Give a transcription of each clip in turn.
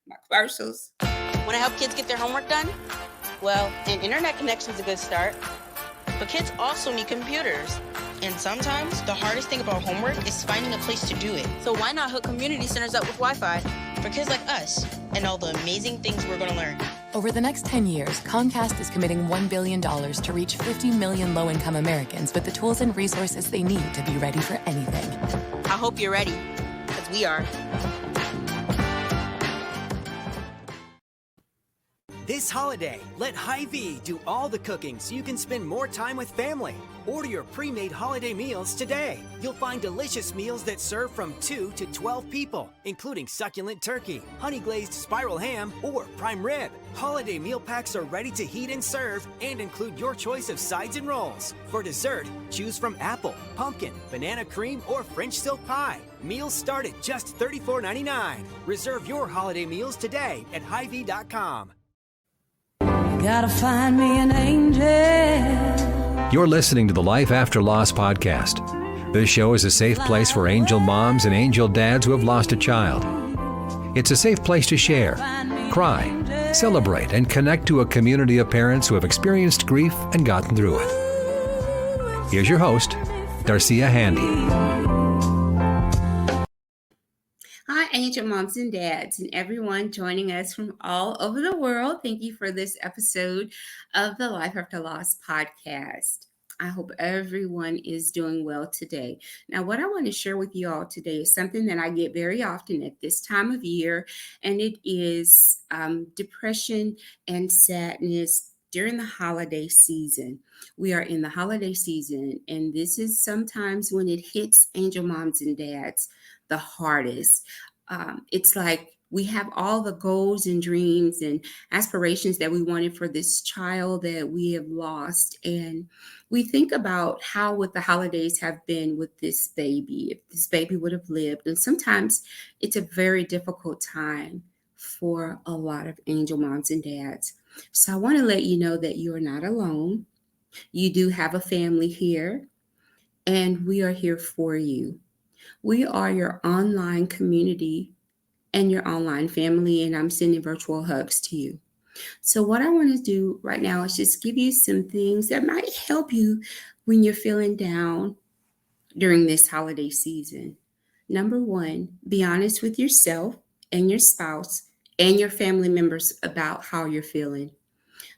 my commercials. Want to help kids get their homework done? Well, an internet connection is a good start. But kids also need computers. And sometimes the hardest thing about homework is finding a place to do it. So why not hook community centers up with Wi-Fi for kids like us and all the amazing things we're going to learn? Over the next 10 years, Comcast is committing $1 billion to reach 50 million low-income Americans with the tools and resources they need to be ready for anything. I hope you're ready, because we are. This holiday, let Hy-Vee do all the cooking so you can spend more time with family. Order your pre-made holiday meals today. You'll find delicious meals that serve from 2 to 12 people, including succulent turkey, honey-glazed spiral ham, or prime rib. Holiday meal packs are ready to heat and serve and include your choice of sides and rolls. For dessert, choose from apple, pumpkin, banana cream, or French silk pie. Meals start at just $34.99. Reserve your holiday meals today at Hy-Vee.com. Gotta find me an angel. You're listening to the Life After Loss podcast. This show is a safe place for angel moms and angel dads who have lost a child. It's a safe place to share, cry, celebrate, and connect to a community of parents who have experienced grief and gotten through it. Here's your host, Darcia Handy. Hi, Angel Moms and Dads, and everyone joining us from all over the world. Thank you for this episode of the Life After Loss podcast. I hope everyone is doing well today. Now, what I want to share with you all today is something that I get very often at this time of year, and it is depression and sadness during the holiday season. We are in the holiday season, and this is sometimes when it hits Angel Moms and Dads the hardest. It's like we have all the goals and dreams and aspirations that we wanted for this child that we have lost. And we think about how would the holidays have been with this baby, if this baby would have lived. And sometimes it's a very difficult time for a lot of angel moms and dads. So I want to let you know that you are not alone. You do have a family here, and we are here for you. We are your online community and your online family, and I'm sending virtual hugs to you. So what I want to do right now is just give you some things that might help you when you're feeling down during this holiday season. Number one, be honest with yourself and your spouse and your family members about how you're feeling.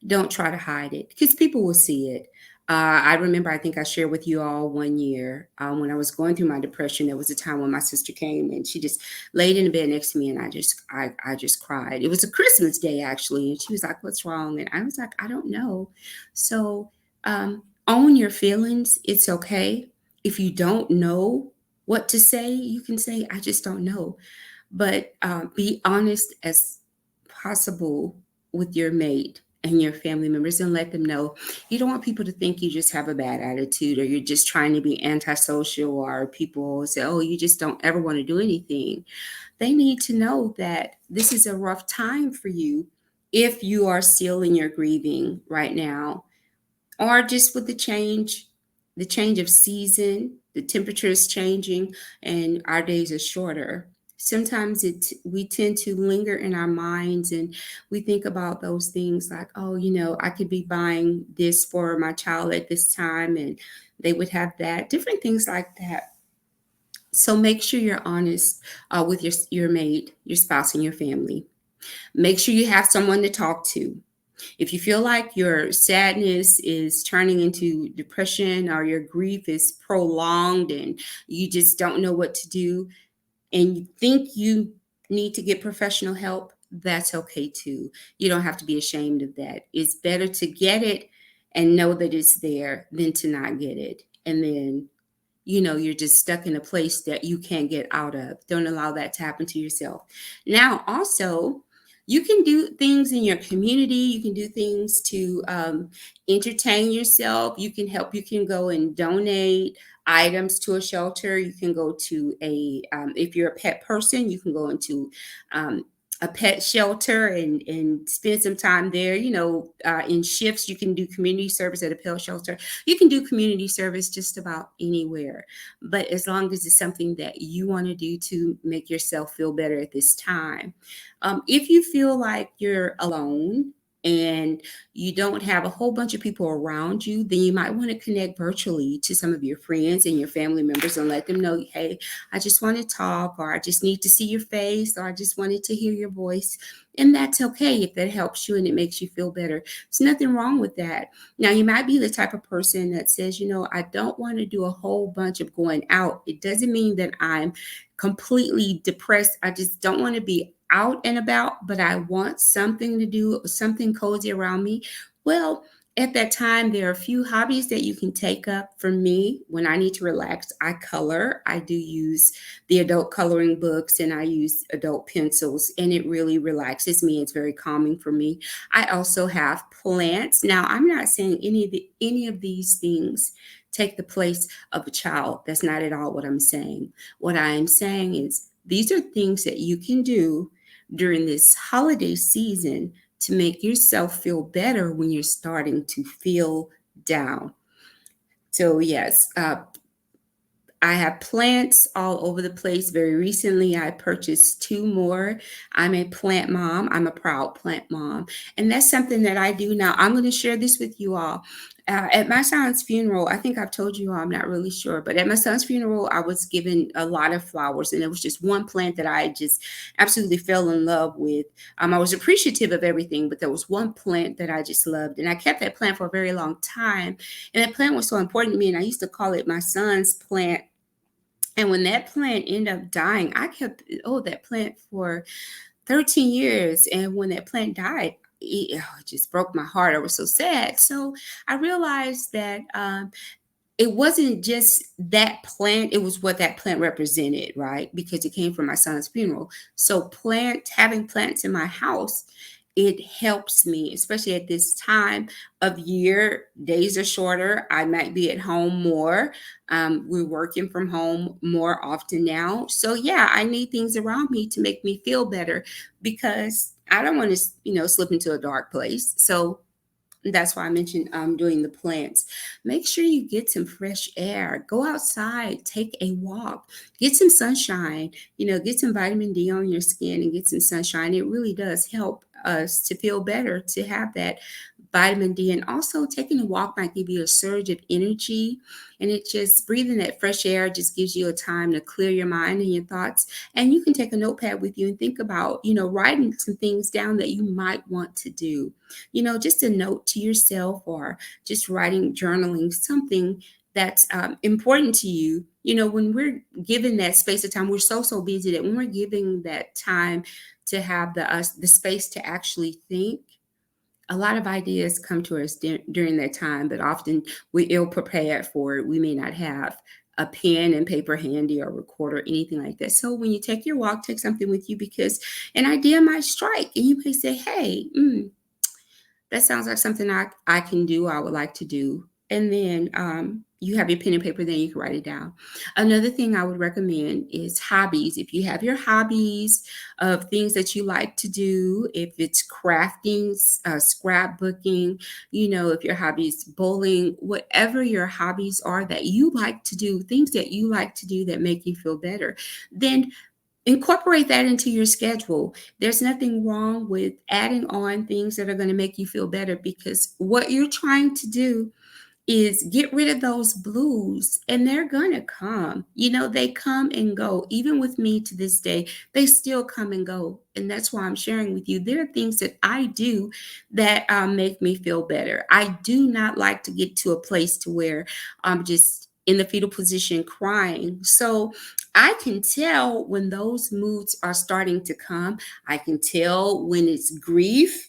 Don't try to hide it because people will see it. I remember, I think I shared with you all one year when I was going through my depression. There was a time when my sister came and she just laid in the bed next to me, and I just cried. It was a Christmas day, actually. And she was like, "What's wrong?" And I was like, "I don't know." So own your feelings. It's okay. If you don't know what to say, you can say, "I just don't know." But be honest as possible with your mate and your family members and let them know. You don't want people to think you just have a bad attitude or you're just trying to be antisocial, or people say, "Oh, you just don't ever want to do anything." They need to know that this is a rough time for you if you are still in your grieving right now, or just with the change of season, the temperature is changing and our days are shorter. Sometimes we tend to linger in our minds and we think about those things like, "Oh, I could be buying this for my child at this time and they would have that," different things like that. So make sure you're honest with your mate, your spouse, and your family. Make sure you have someone to talk to. If you feel like your sadness is turning into depression or your grief is prolonged and you just don't know what to do, and you think you need to get professional help, that's okay too. You don't have to be ashamed of that. It's better to get it and know that it's there than to not get it. And then, you're just stuck in a place that you can't get out of. Don't allow that to happen to yourself. Now, also, you can do things in your community. You can do things to entertain yourself. You can go and donate items to a shelter. You can go to if you're a pet person, you can go into a pet shelter and spend some time there. In shifts, you can do community service at a pet shelter. You can do community service just about anywhere, but as long as it's something that you want to do to make yourself feel better at this time. If you feel like you're alone and you don't have a whole bunch of people around you, then you might want to connect virtually to some of your friends and your family members and let them know, hey, I just want to talk, or I just need to see your face, or I just wanted to hear your voice. And that's okay if that helps you and it makes you feel better. There's nothing wrong with that. Now, you might be the type of person that says, I don't want to do a whole bunch of going out. It doesn't mean that I'm completely depressed. I just don't want to be out and about, but I want something to do, something cozy around me. Well, at that time, there are a few hobbies that you can take up. For me, when I need to relax, I color. I do use the adult coloring books and I use adult pencils, and it really relaxes me. It's very calming for me. I also have plants. Now, I'm not saying any of these things take the place of a child. That's not at all what I'm saying. What I am saying is these are things that you can do during this holiday season to make yourself feel better when you're starting to feel down. So, yes, I have plants all over the place. Very recently, I purchased 2 more. I'm a plant mom. I'm a proud plant mom. And that's something that I do now. I'm going to share this with you all. At my son's funeral, I think I've told you all, I'm not really sure, but at my son's funeral, I was given a lot of flowers, and there was just one plant that I just absolutely fell in love with. I was appreciative of everything, but there was one plant that I just loved, and I kept that plant for a very long time. And that plant was so important to me, and I used to call it my son's plant. And when that plant ended up dying, I kept that plant for 13 years. And when that plant died, it just broke my heart. I was so sad. So I realized that it wasn't just that plant, it was what that plant represented, right? Because it came from my son's funeral. So having plants in my house, it helps me, especially at this time of year. Days are shorter. I might be at home more. We're working from home more often now. So yeah, I need things around me to make me feel better because I don't want to, slip into a dark place. So that's why I mentioned doing the plants. Make sure you get some fresh air. Go outside, take a walk, get some sunshine, get some vitamin D on your skin and get some sunshine. It really does help us to feel better, to have that vitamin D. And also taking a walk might give you a surge of energy. And it just breathing that fresh air just gives you a time to clear your mind and your thoughts. And you can take a notepad with you and think about, writing some things down that you might want to do. Just a note to yourself or just writing, journaling, something that's important to you. When we're given that space of time, we're so busy that when we're giving that time to have the space to actually think, a lot of ideas come to us during that time, but often we're ill prepared for it. We may not have a pen and paper handy or recorder, anything like that. So when you take your walk, take something with you because an idea might strike and you may say, hey, that sounds like something I can do, I would like to do. And then you have your pen and paper, then you can write it down. Another thing I would recommend is hobbies. If you have your hobbies of things that you like to do, if it's crafting, scrapbooking, if your hobby is bowling, whatever your hobbies are that you like to do, things that you like to do that make you feel better, then incorporate that into your schedule. There's nothing wrong with adding on things that are going to make you feel better because what you're trying to do is get rid of those blues, and they're going to come. They come and go. Even with me to this day, they still come and go. And that's why I'm sharing with you. There are things that I do that make me feel better. I do not like to get to a place to where I'm just in the fetal position crying. So I can tell when those moods are starting to come. I can tell when it's grief.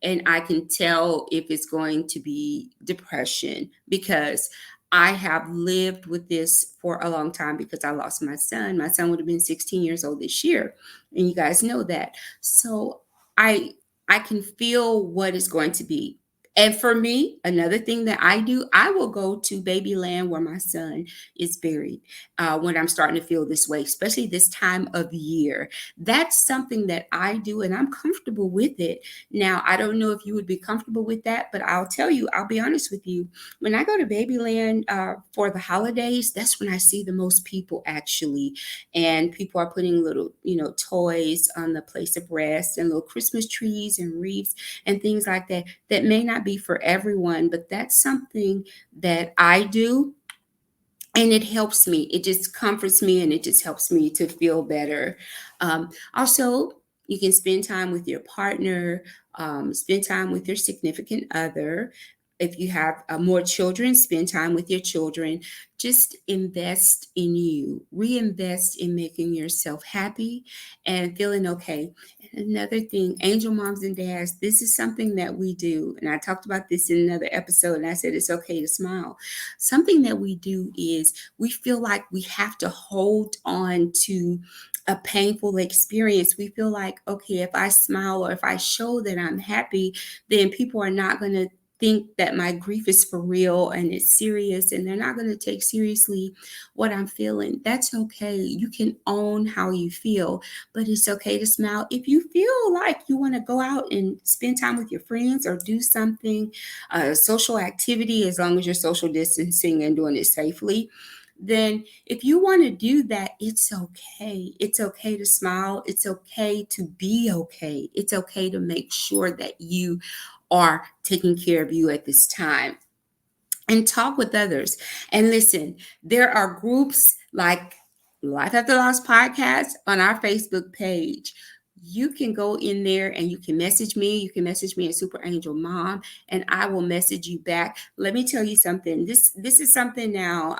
And I can tell if it's going to be depression because I have lived with this for a long time because I lost my son. My son would have been 16 years old this year. And you guys know that. So I can feel what it's going to be. And for me, another thing that I do, I will go to Babyland where my son is buried when I'm starting to feel this way, especially this time of year. That's something that I do, and I'm comfortable with it. Now, I don't know if you would be comfortable with that, but I'll tell you, I'll be honest with you. When I go to Babyland for the holidays, that's when I see the most people actually. And people are putting little, toys on the place of rest and little Christmas trees and wreaths and things like that that may not be for everyone, but that's something that I do. And it helps me. It just comforts me and it just helps me to feel better. Also, you can spend time with your partner, spend time with your significant other. If you have more children, spend time with your children. Just invest in you, reinvest in making yourself happy and feeling okay. And another thing, angel moms and dads, this is something that we do. And I talked about this in another episode, and I said it's okay to smile. Something that we do is we feel like we have to hold on to a painful experience. We feel like, okay, if I smile or if I show that I'm happy, then people are not going to think that my grief is for real and it's serious, and they're not going to take seriously what I'm feeling. That's okay. You can own how you feel, but it's okay to smile. If you feel like you want to go out and spend time with your friends or do something, social activity, as long as you're social distancing and doing it safely, then if you want to do that, it's okay. It's okay to smile. It's okay to be okay. It's okay to make sure that you are taking care of you at this time, and talk with others. And listen, there are groups like Life After Loss podcast on our Facebook page. You can go in there and you can message me. You can message me at Super Angel Mom, and I will message you back. Let me tell you something. This is something now.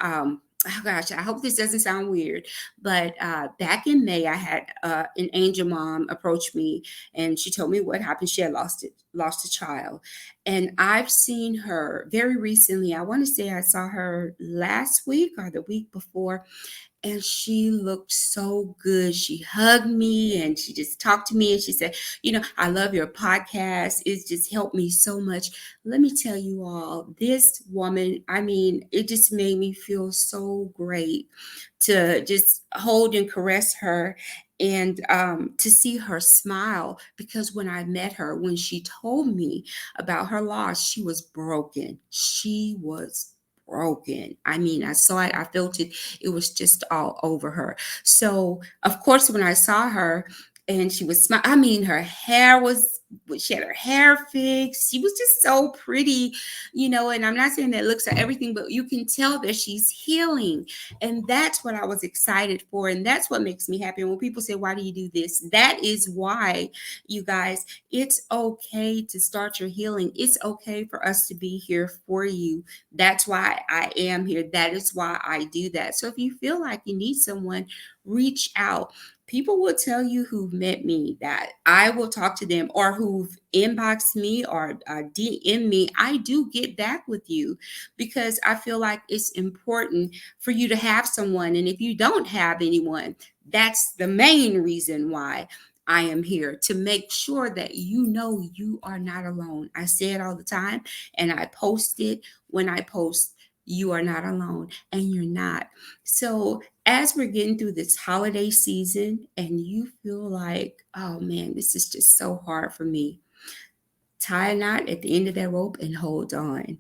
Oh gosh, I hope this doesn't sound weird, but back in May, I had an angel mom approach me, and she told me what happened. She had lost a child, and I've seen her very recently. I want to say I saw her last week or the week before, and she looked so good. She hugged me and she just talked to me and she said, I love your podcast. It's just helped me so much. Let me tell you all, this woman, I mean, it just made me feel so great to just hold and caress her, and to see her smile, because when I met her, when she told me about her loss, she was broken. She was broken. I mean, I saw it, I felt it. It was just all over her. So, of course, when I saw her and she was smiling, I mean, she had her hair fixed. She was just so pretty, and I'm not saying that looks at everything, but you can tell that she's healing. And that's what I was excited for. And that's what makes me happy. And when people say, why do you do this? That is why, you guys, it's okay to start your healing. It's okay for us to be here for you. That's why I am here. That is why I do that. So if you feel like you need someone, reach out. People will tell you who've met me that I will talk to them, or who've inboxed me or DM me. I do get back with you, because I feel like it's important for you to have someone. And if you don't have anyone, that's the main reason why I am here, to make sure that you are not alone. I say it all the time, and I post it when I post. You are not alone, and you're not. So as we're getting through this holiday season and you feel like, oh man, this is just so hard for me, tie a knot at the end of that rope and hold on.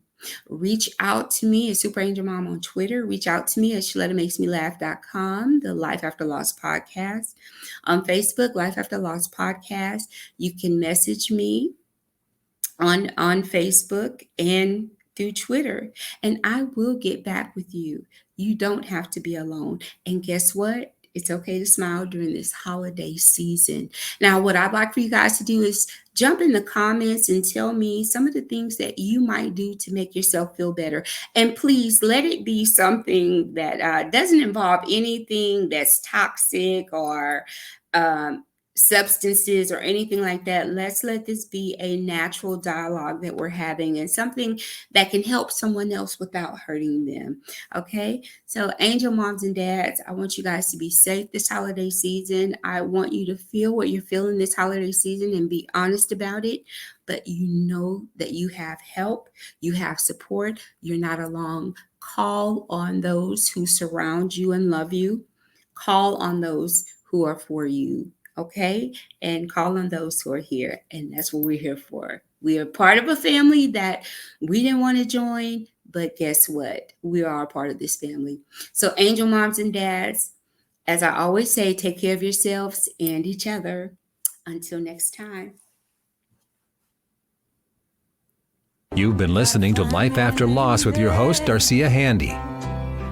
Reach out to me at Super Angel Mom on Twitter. Reach out to me at ShalettaMakesMeLaugh.com, the Life After Loss podcast. On Facebook, Life After Loss podcast. You can message me on Facebook and through Twitter, and I will get back with you. You don't have to be alone. And guess what? It's okay to smile during this holiday season. Now, what I'd like for you guys to do is jump in the comments and tell me some of the things that you might do to make yourself feel better. And please let it be something that doesn't involve anything that's toxic or substances or anything like that. Let's let this be a natural dialogue that we're having and something that can help someone else without hurting them. Okay. So, angel moms and dads, I want you guys to be safe this holiday season. I want you to feel what you're feeling this holiday season and be honest about it. But you know that you have help, you have support, you're not alone. Call on those who surround you and love you. Call on those who are for you. Okay, and call on those who are here. And that's what we're here for. We are part of a family that we didn't want to join, but guess what? We are a part of this family. So, angel moms and dads, as I always say, take care of yourselves and each other. Until next time. You've been listening to Life After Loss with your host, Darcia Handy.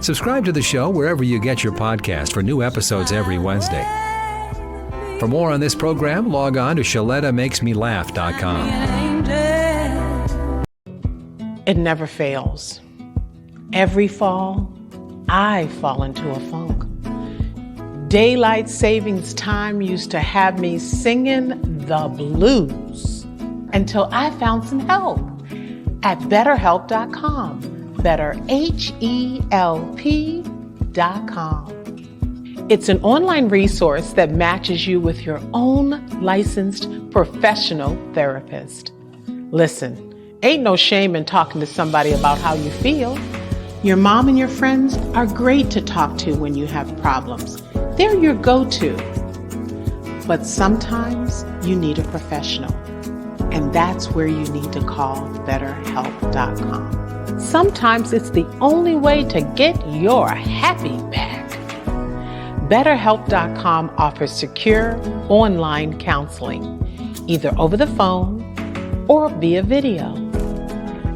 Subscribe to the show wherever you get your podcast for new episodes every Wednesday. For more on this program, log on to ShalettaMakesMeLaugh.com. It never fails. Every fall, I fall into a funk. Daylight savings time used to have me singing the blues until I found some help at BetterHelp.com. BetterHelp.com. It's an online resource that matches you with your own licensed professional therapist. Listen, ain't no shame in talking to somebody about how you feel. Your mom and your friends are great to talk to when you have problems. They're your go-to. But sometimes you need a professional, and that's where you need to call BetterHelp.com. Sometimes it's the only way to get your happy back. BetterHelp.com offers secure online counseling, either over the phone or via video.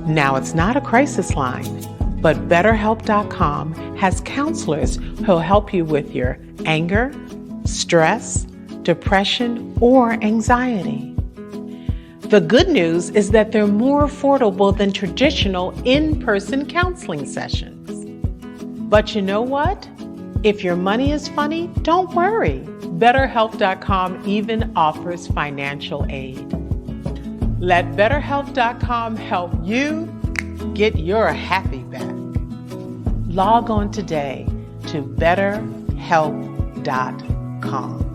Now, it's not a crisis line, but BetterHelp.com has counselors who'll help you with your anger, stress, depression, or anxiety. The good news is that they're more affordable than traditional in-person counseling sessions. But you know what? If your money is funny, don't worry. BetterHelp.com even offers financial aid. Let BetterHelp.com help you get your happy back. Log on today to BetterHelp.com.